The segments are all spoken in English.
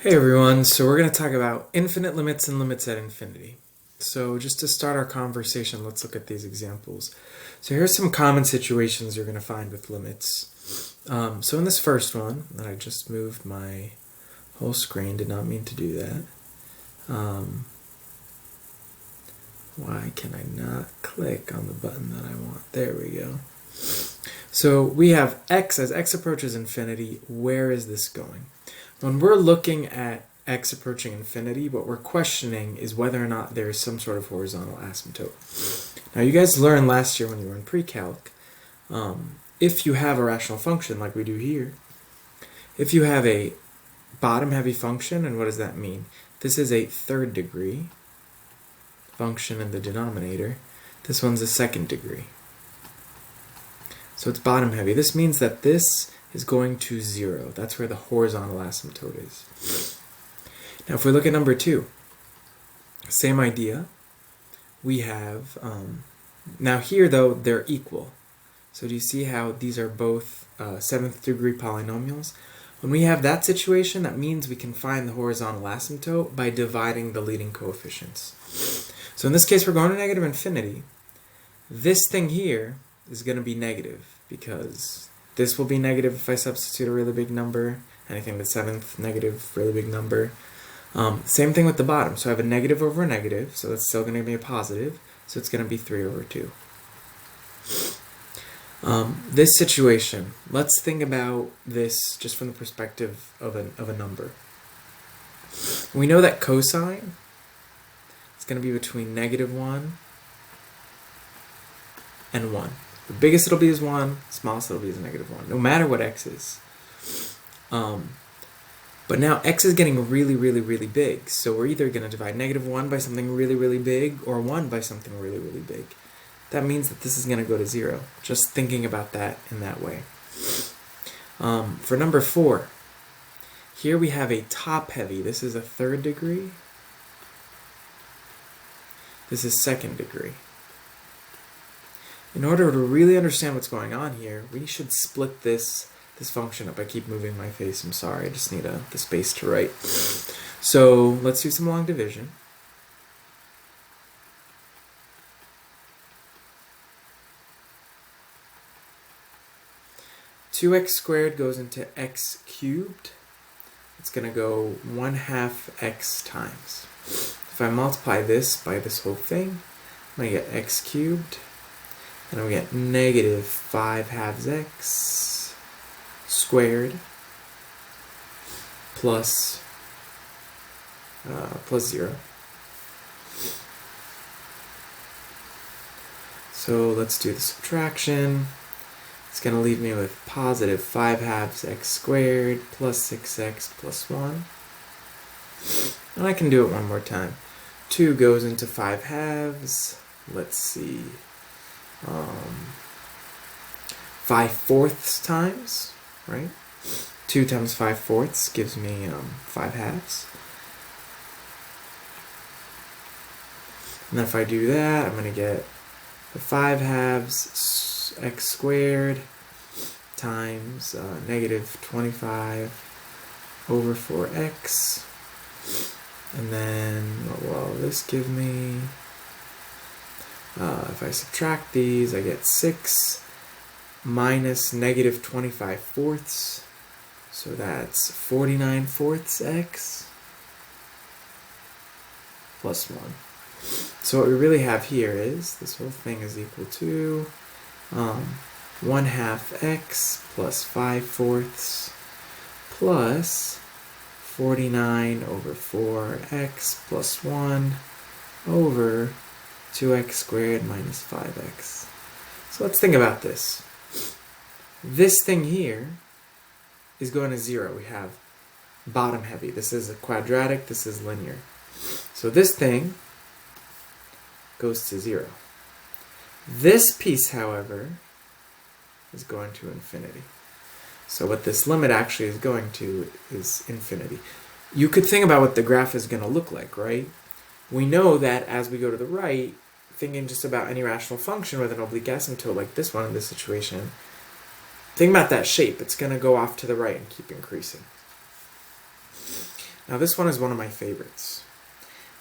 Hey everyone, so we're going to talk about infinite limits and limits at infinity. So just to start our conversation, let's look at these examples. So here's some common situations you're going to find with limits. So in this first one, and I just moved my whole screen, did not mean to do that. Why can I not click on the button that I want? There we go. So we have x, as x approaches infinity, where is this going? When we're looking at x approaching infinity, what we're questioning is whether or not there is some sort of horizontal asymptote. Now, you guys learned last year when you were in pre-calc, if you have a rational function like we do here, if you have a bottom-heavy function, and what does that mean? This is a third degree function in the denominator. This one's a second degree. So it's bottom-heavy. This means that this is going to 0. That's where the horizontal asymptote is. Now, if we look at number 2, same idea. We have, now here though, they're equal. So do you see how these are both 7th degree polynomials? When we have that situation, that means we can find the horizontal asymptote by dividing the leading coefficients. So in this case, we're going to negative infinity. This thing here is going to be negative because this will be negative if I substitute a really big number. Anything that's 7th, negative, really big number. Same thing with the bottom. So I have a negative over a negative, so that's still going to be a positive. So it's going to be 3 over 2. This situation, let's think about this just from the perspective of a number. We know that cosine is going to be between -1 and 1. The biggest it'll be is 1, smallest it'll be is -1, no matter what x is. But now x is getting really, really, really big, so we're either going to divide -1 by something really, really big, or 1 by something really, really big. That means that this is going to go to 0, just thinking about that in that way. For number 4, here we have a top-heavy. This is a third degree. This is second degree. In order to really understand what's going on here, we should split this function up. I keep moving my face, I'm sorry, I just need the space to write. So let's do some long division. Two x squared goes into x cubed. It's going to go 1/2 x times. If I multiply this by this whole thing, I'm going to get x cubed, and we get -5/2 x squared plus 0. So let's do the subtraction. It's going to leave me with +5/2 x squared plus 6x plus 1. And I can do it one more time. 2 goes into 5/2. Let's see. 5/4 times, right? 2 times 5/4 gives me 5/2. And then if I do that, I'm going to get the 5/2 x squared times -25 over 4x. And then what will all this give me? If I subtract these, I get 6 minus -25/4. So that's 49/4 x plus 1. So what we really have here is this whole thing is equal to 1/2 x plus 5/4 plus 49 over 4x plus 1 over 2x squared minus 5x. So let's think about this. This thing here is going to 0. We have bottom heavy. This is a quadratic, this is linear. So this thing goes to 0. This piece, however, is going to infinity. So what this limit actually is going to is infinity. You could think about what the graph is going to look like, right? We know that as we go to the right, thinking just about any rational function with an oblique asymptote like this one in this situation, think about that shape. It's going to go off to the right and keep increasing. Now this one is one of my favorites.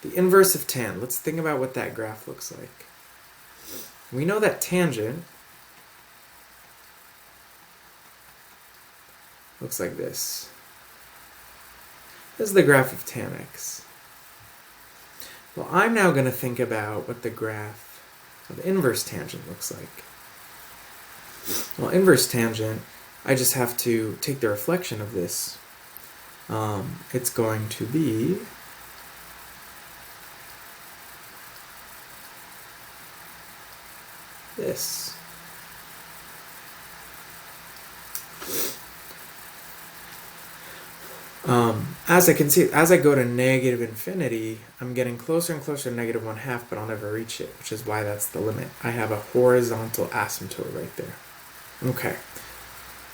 The inverse of tan. Let's think about what that graph looks like. We know that tangent looks like this. This is the graph of tan x. Well, I'm now going to think about what the graph of inverse tangent looks like. Well, inverse tangent, I just have to take the reflection of this. It's going to be this. As I can see, as I go to negative infinity, I'm getting closer and closer to negative 1/2, but I'll never reach it, which is why that's the limit. I have a horizontal asymptote right there. Okay,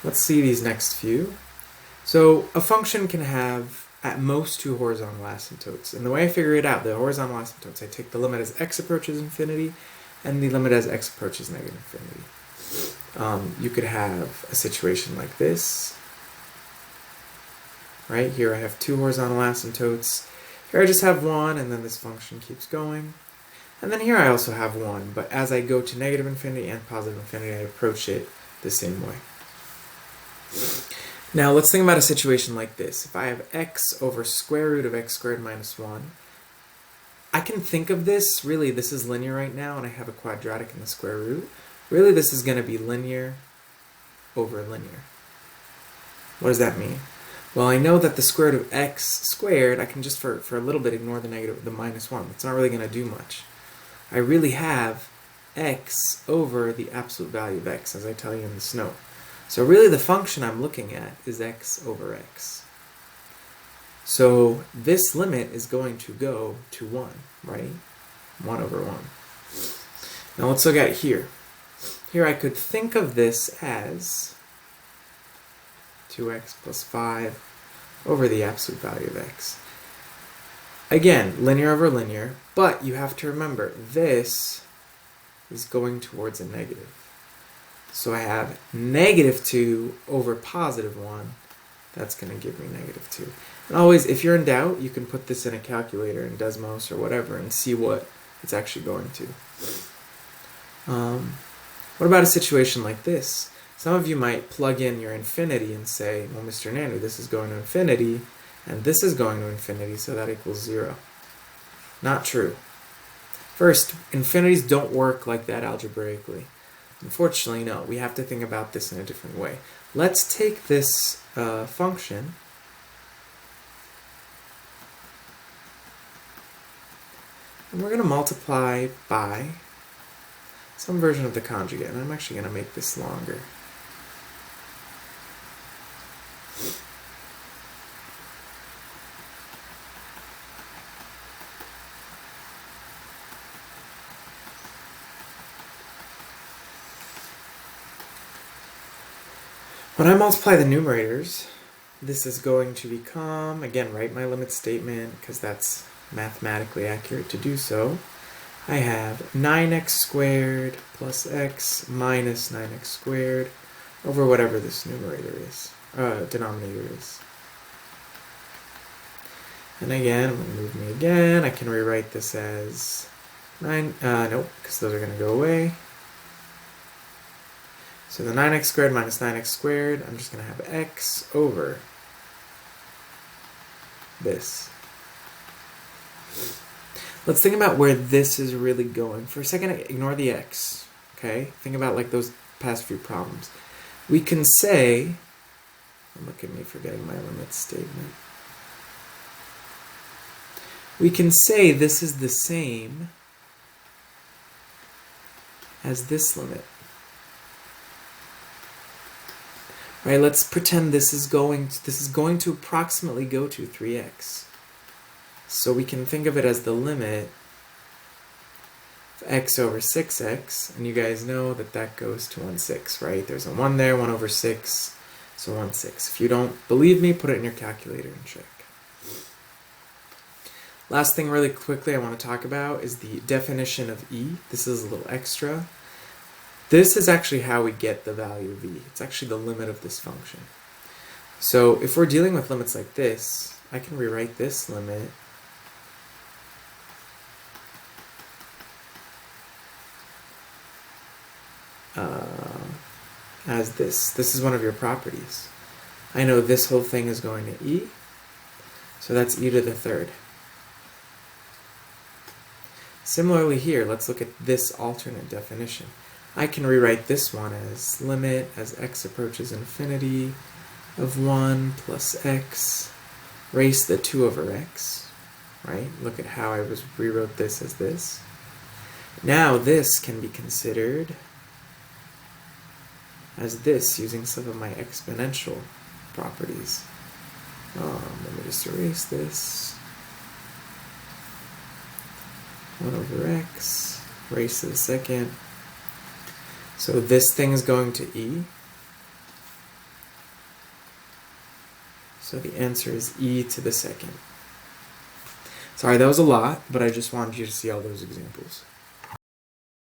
let's see these next few. So a function can have at most 2 horizontal asymptotes. And the way I figure it out, the horizontal asymptotes, I take the limit as x approaches infinity and the limit as x approaches negative infinity. You could have a situation like this. Right here I have 2 horizontal asymptotes. Here I just have 1, and then this function keeps going. And then here I also have 1, but as I go to negative infinity and positive infinity, I approach it the same way. Now let's think about a situation like this. If I have x over square root of x squared minus 1, I can think of this, really this is linear right now, and I have a quadratic in the square root. Really this is going to be linear over linear. What does that mean? Well, I know that the square root of x squared, I can just for a little bit ignore the minus 1. It's not really going to do much. I really have x over the absolute value of x, as I tell you in this note. So really the function I'm looking at is x over x. So this limit is going to go to 1, right? 1 over 1. Now let's look at here. Here I could think of this as 2x plus 5 over the absolute value of x. Again, linear over linear, but you have to remember this is going towards a negative. So I have negative 2 over positive 1. That's going to give me negative 2. And always, if you're in doubt, you can put this in a calculator in Desmos or whatever and see what it's actually going to. What about a situation like this? Some of you might plug in your infinity and say, well, Mr. Nanu, this is going to infinity, and this is going to infinity, so that equals 0. Not true. First, infinities don't work like that algebraically. Unfortunately, no. We have to think about this in a different way. Let's take this function and we're going to multiply by some version of the conjugate. And I'm actually going to make this longer. When I multiply the numerators, this is going to become, again, write my limit statement because that's mathematically accurate to do so. I have 9x squared plus x minus 9x squared over whatever this numerator is, denominator is. And again, I'm going to move me again. I can rewrite this as 9, nope, because those are going to go away. So the 9x squared minus 9x squared, I'm just going to have x over this. Let's think about where this is really going. For a second, ignore the x, okay? Think about like those past few problems. We can say, look at me forgetting my limit statement. We can say this is the same as this limit. Right, let's pretend this is going to approximately go to 3x. So we can think of it as the limit of x over 6x, and you guys know that that goes to 1/6, right? There's a 1 there, 1 over 6, so 1/6. If you don't believe me, put it in your calculator and check. Last thing really quickly I want to talk about is the definition of e. This is a little extra. This is actually how we get the value of e. It's actually the limit of this function. So if we're dealing with limits like this, I can rewrite this limit as this. This is one of your properties. I know this whole thing is going to e, so that's e to the third. Similarly here, let's look at this alternate definition. I can rewrite this one as limit as x approaches infinity of 1 plus x raised to 2 over x, right? Look at how I rewrote this as this. Now this can be considered as this using some of my exponential properties. Let me just erase this. 1 over x raised to the second. So this thing is going to e. So the answer is e to the second. Sorry, that was a lot, but I just wanted you to see all those examples.